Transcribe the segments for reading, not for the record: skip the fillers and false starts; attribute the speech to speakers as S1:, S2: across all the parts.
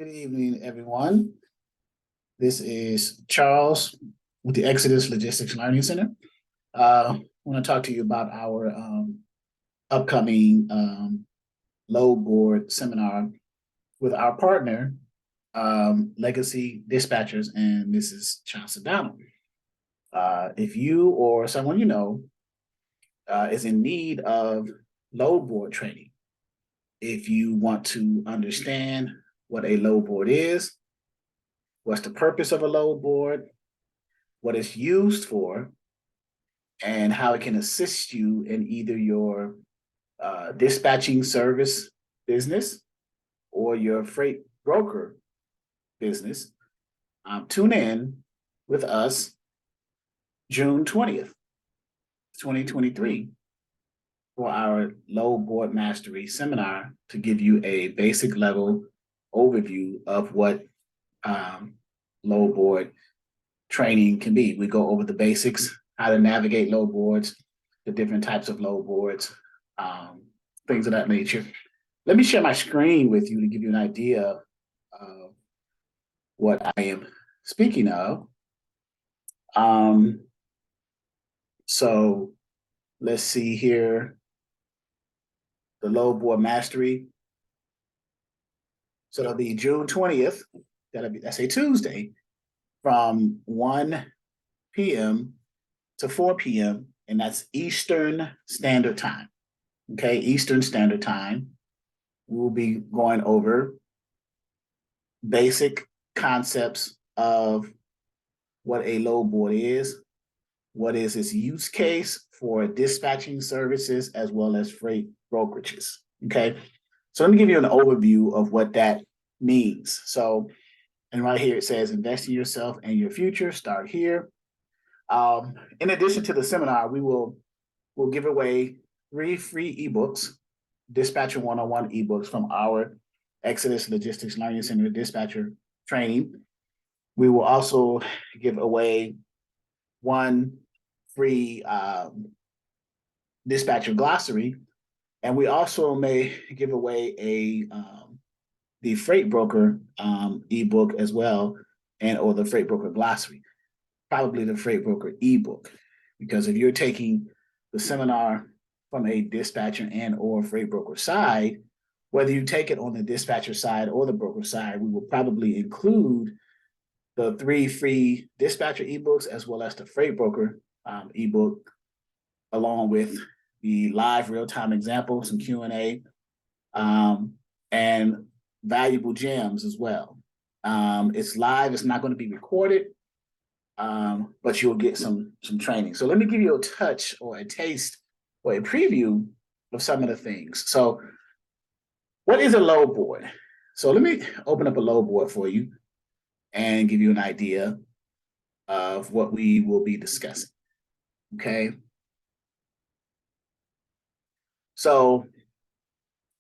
S1: Good evening, everyone. This is Charles with the Exodus Logistics Learning Center. I want to talk to you about our upcoming load board seminar with our partner, Legacy Dispatchers and Mrs. Chauncey Donald. If you or someone you know is in need of load board training, if you want to understand what a load board is, what's the purpose of a load board, what it's used for, and how it can assist you in either your dispatching service business or your freight broker business, tune in with us June 20th, 2023 for our load board mastery seminar to give you a basic level overview of what load board training can be. We go over the basics, how to navigate load boards, the different types of load boards, things of that nature. Let me share my screen with you to give you an idea of what I am speaking of. So let's see here, the load board mastery. So it'll be June 20th. That's a Tuesday from 1 p.m. to 4 p.m. and that's Eastern Standard Time. Okay, Eastern Standard Time. We'll be going over basic concepts of what a load board is, what is its use case for dispatching services as well as freight brokerages. Okay, so let me give you an overview of what that means. So, and right here it says invest in yourself and your future, start here. In addition to the seminar, we'll give away 3 free ebooks, Dispatcher 101 ebooks from our Exodus Logistics Learning Center Dispatcher training. We will also give away 1 free dispatcher glossary, and we also may give away the freight broker ebook as well, or the freight broker glossary, probably the freight broker ebook, because if you're taking the seminar from a dispatcher and or freight broker side, whether you take it on the dispatcher side or the broker side, we will probably include the 3 free dispatcher ebooks as well as the freight broker ebook, along with the live real-time examples, some Q&A, and valuable gems as well. It's live, it's not going to be recorded, but you'll get some training. So let me give you a touch or a taste or a preview of some of the things. So what is a load board? So let me open up a load board for you and give you an idea of what we will be discussing. Okay. So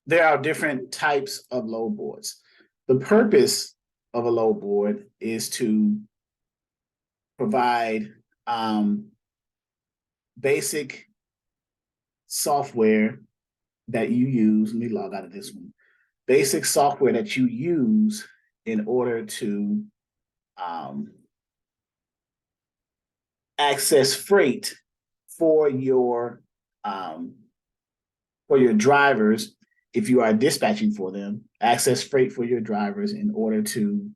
S1: there are different types of load boards. The purpose of a load board is to provide basic software that you use. Let me log out of this one. Basic software that you use in order to access freight for your drivers. If you are dispatching for them, access freight for your drivers in order to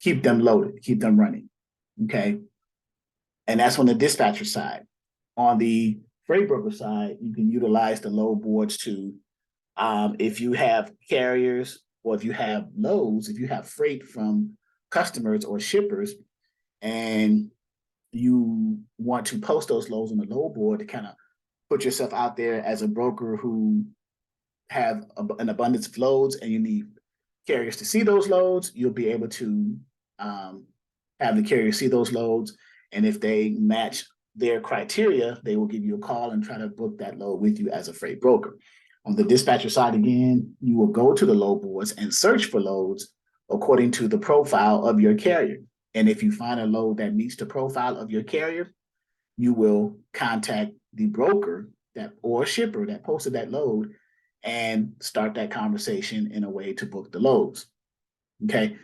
S1: keep them loaded, keep them running, okay? And that's on the dispatcher side. On the freight broker side, you can utilize the load boards to, if you have carriers or if you have loads, if you have freight from customers or shippers, and you want to post those loads on the load board to kind of put yourself out there as a broker who have an abundance of loads and you need carriers to see those loads, you'll be able to have the carrier see those loads. And if they match their criteria, they will give you a call and try to book that load with you as a freight broker. On the dispatcher side, again, you will go to the load boards and search for loads according to the profile of your carrier. And if you find a load that meets the profile of your carrier, you will contact the broker or shipper that posted that load and start that conversation in a way to book the loads. Okay.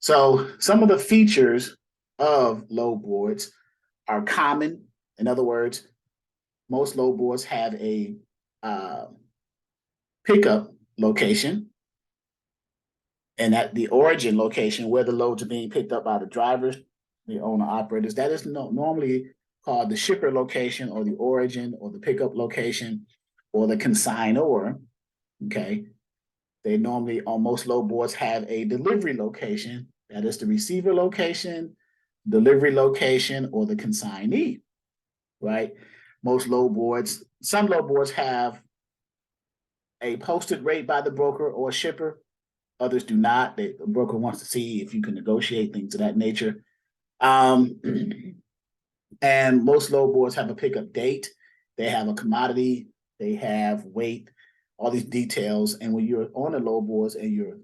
S1: So some of the features of load boards are common. In other words, most load boards have a pickup location, and at the origin location where the loads are being picked up by the drivers, the owner operators, that is normally called the shipper location or the origin or the pickup location or the consignor. Okay. They normally on most load boards have a delivery location, that is the receiver location, delivery location, or the consignee, right? Most load boards, some load boards have a posted rate by the broker or shipper. Others do not. The broker wants to see if you can negotiate things of that nature. And most load boards have a pickup date. They have a commodity. They have weight, all these details. And when you're on the load boards and you're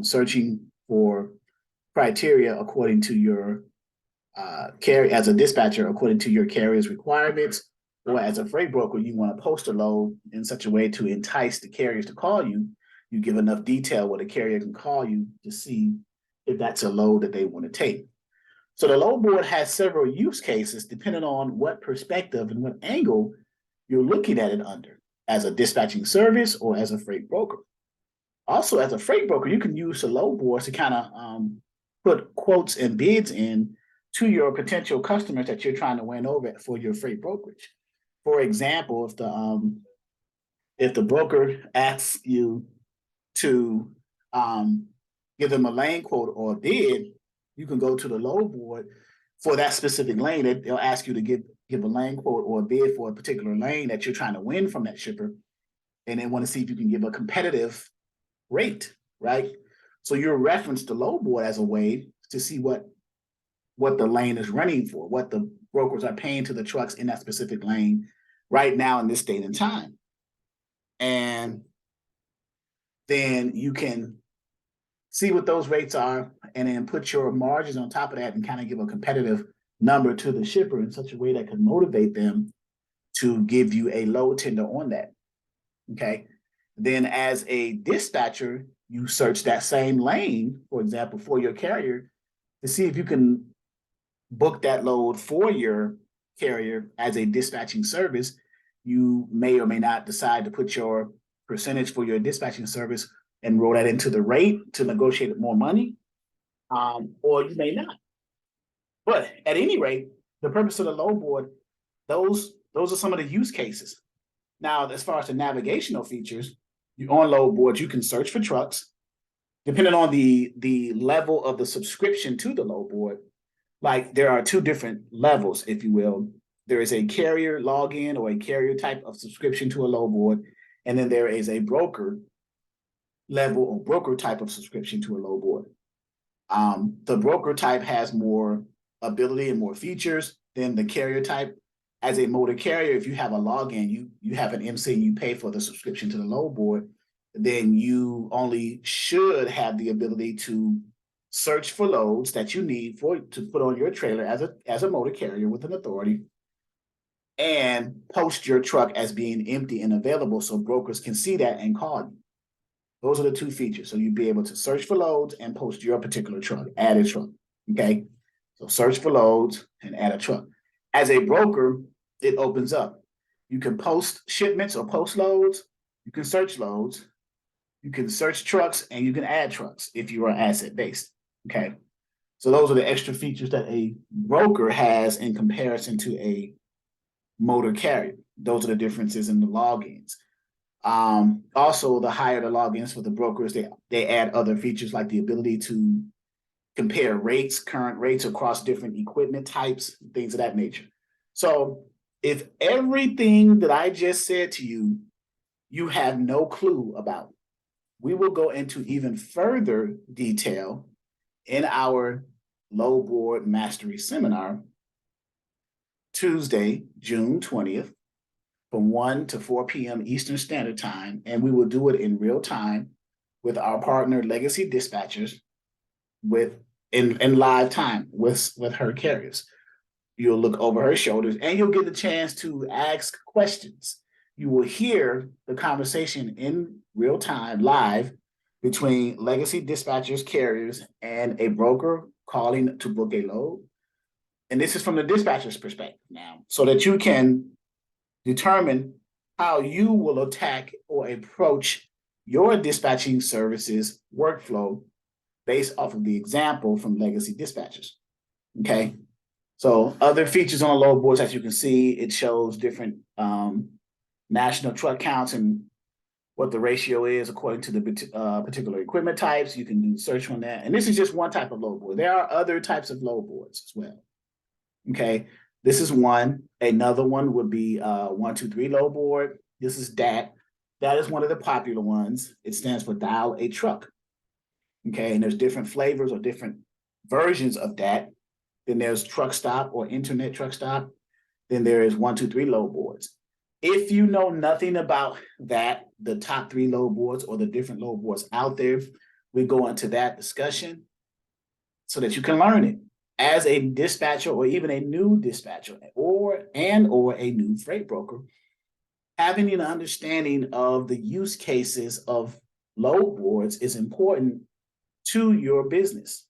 S1: searching for criteria according to your carrier, as a dispatcher, according to your carrier's requirements, or as a freight broker, you want to post a load in such a way to entice the carriers to call you. You give enough detail where the carrier can call you to see if that's a load that they want to take. So the load board has several use cases depending on what perspective and what angle you're looking at it under, as a dispatching service or as a freight broker. Also, as a freight broker, you can use the load boards to kind of put quotes and bids in to your potential customers that you're trying to win over for your freight brokerage. For example, if the broker asks you to give them a lane quote or a bid, you can go to the load board for that specific lane. They'll ask you to give a lane quote or a bid for a particular lane that you're trying to win from that shipper, and they want to see if you can give a competitive rate, right? So you reference the load board as a way to see what the lane is running for, what the brokers are paying to the trucks in that specific lane right now in this date and time. And then you can see what those rates are and then put your margins on top of that and kind of give a competitive number to the shipper in such a way that can motivate them to give you a load tender on that. Okay. Then as a dispatcher, you search that same lane, for example, for your carrier to see if you can book that load for your carrier as a dispatching service. You may or may not decide to put your percentage for your dispatching service and roll that into the rate to negotiate more money, or you may not. But at any rate, the purpose of the load board, those are some of the use cases. Now, as far as the navigational features, on load boards, you can search for trucks. Depending on the level of the subscription to the load board, like there are two different levels, if you will. There is a carrier login or a carrier type of subscription to a load board, and then there is a broker level or broker type of subscription to a load board. The broker type has more ability and more features than the carrier type. As a motor carrier, if you have a login, you have an MC and you pay for the subscription to the load board, then you only should have the ability to search for loads that you need to put on your trailer as a motor carrier with an authority, and post your truck as being empty and available so brokers can see that and call you. Those are the two features. So you'd be able to search for loads and post your particular truck, add a truck. Okay. So search for loads and add a truck. As a broker, it opens up. You can post shipments or post loads. You can search loads. You can search trucks and you can add trucks if you are asset based. Okay. So those are the extra features that a broker has in comparison to a motor carrier. Those are the differences in the logins. Also, the higher the logins for the brokers, they add other features like the ability to compare rates, current rates across different equipment types, things of that nature. So if everything that I just said to you, you have no clue about, we will go into even further detail in our load board mastery seminar, Tuesday, June 20th, from 1 to 4 p.m. Eastern Standard Time, and we will do it in real time with our partner Legacy Dispatchers in live time with her carriers. You'll look over her shoulders and you'll get the chance to ask questions. you will hear the conversation in real time, live, between legacy dispatchers, carriers, and a broker calling to book a load. And this is from the dispatcher's perspective now, so that you can determine how you will attack or approach your dispatching services workflow based off of the example from legacy dispatchers. Okay. So other features on the load boards, as you can see, it shows different national truck counts and what the ratio is according to the particular equipment types. You can do search on that. And this is just one type of load board. There are other types of load boards as well. Okay, this is one. Another one would be 123 load board. This is DAT. That is one of the popular ones. It stands for dial a truck. Okay, and there's different flavors or different versions of that. Then there's truck stop or internet truck stop. Then there is 123 load boards. If you know nothing about that, the top 3 load boards or the different load boards out there, we go into that discussion so that you can learn it as a dispatcher or even a new dispatcher or a new freight broker. Having an understanding of the use cases of load boards is important to your business.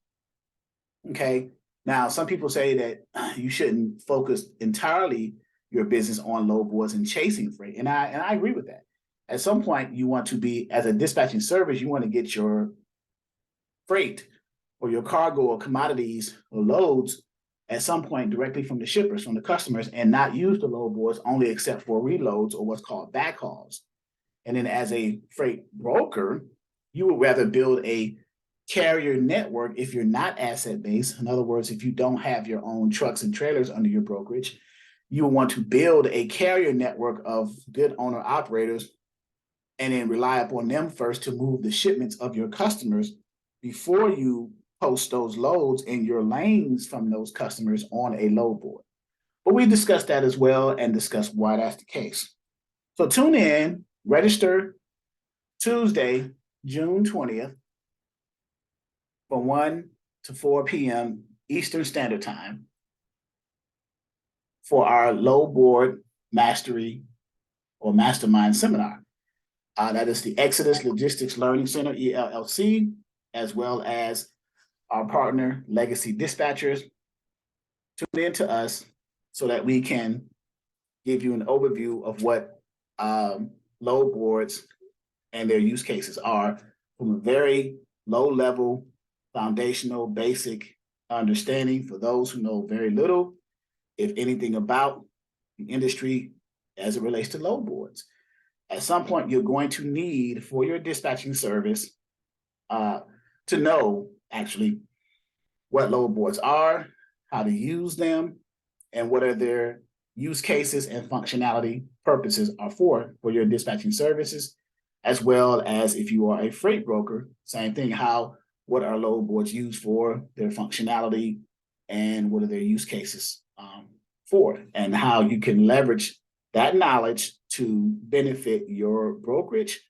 S1: Okay. Now, some people say that you shouldn't focus entirely your business on load boards and chasing freight. And I agree with that. At some point, you want to be, as a dispatching service, you want to get your freight or your cargo or commodities or loads at some point directly from the shippers, from the customers, and not use the load boards only except for reloads or what's called backhauls. And then as a freight broker, you would rather build a carrier network if you're not asset-based. In other words, if you don't have your own trucks and trailers under your brokerage, you will want to build a carrier network of good owner operators and then rely upon them first to move the shipments of your customers before you post those loads in your lanes from those customers on a load board. But we discussed that as well and discussed why that's the case. So tune in, register Tuesday, June 20th from 1 to 4 p.m. Eastern Standard Time for our load board mastery or mastermind seminar. That is the Exodus Logistics Learning Center, ELLC, as well as our partner, Legacy Dispatchers. Tune in to us so that we can give you an overview of what load boards and their use cases are from a very low level, foundational, basic understanding for those who know very little, if anything, about the industry as it relates to load boards. At some point, you're going to need for your dispatching service to know actually what load boards are, how to use them, and what are their use cases and functionality purposes are for your dispatching services, as well as if you are a freight broker, same thing, what are load boards used for, their functionality, and what are their use cases for, and how you can leverage that knowledge to benefit your brokerage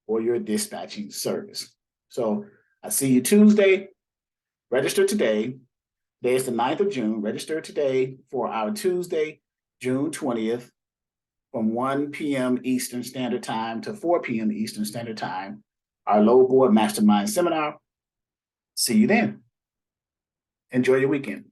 S1: or your dispatching service. So I see you Tuesday. Register today. Today is the 9th of June. Register today for our Tuesday, June 20th, from 1 p.m. Eastern Standard Time to 4 p.m. Eastern Standard Time, our load board mastermind seminar. See you then. Enjoy your weekend.